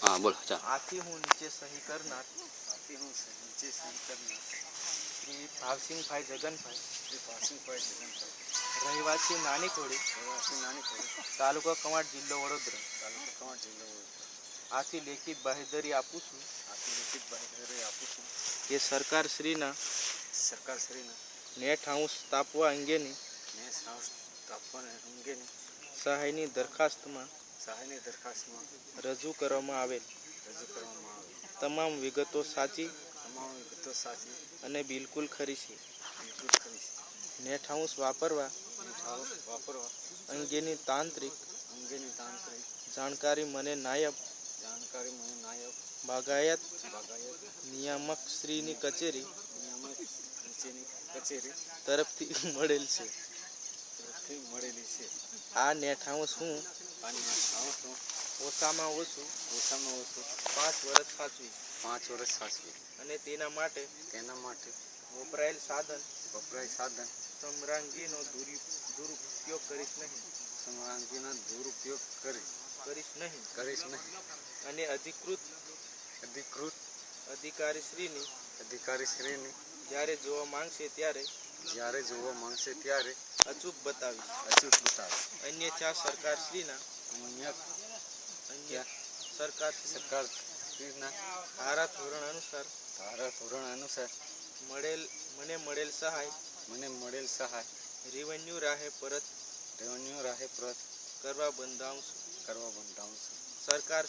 हाँ बोलो चाल। आથી હું નીચે સહી કરનાર શ્રી ભાવસિંહભાઈ જગનભાઈ રહેવાસી નાની ખોડી તાલુકા કવાંટ જિલ્લો વડોદરા આથી લેખિત બાહેધરી આપું છું કે સરકારશ્રીના નેટ હાઉસ સ્થાપવા અંગેની સહાયની દરખાસ્તમાં રજૂ કરવામાં આવેલ તમામ વિગતો સાચી અને બિલકુલ ખરી છે. નેટ હાઉસ વાપરવા અંગેની તાંત્રિક જાણકારી મને નાયબ બાગાયત નિયામક શ્રીની કચેરી તરફથી મળેલ છે. આ નેટ હાઉસ હું ઓછામાં ઓછું 5 વર્ષ સાચવી અને તેના માટે વપરાયેલ સાધન સમરાંગીનો દુરુપયોગ કરીશ નહીં અને અધિકૃત અધિકારીશ્રીની જ્યારે જોવા માંગશે ત્યારે અચૂક બતાવીશ. અન્યથા સરકારશ્રીના ધારાધોરણ અનુસાર મને મળેલ સહાય રેવન્યુ રાહે પરત કરવા બંધાવું છું. સરકાર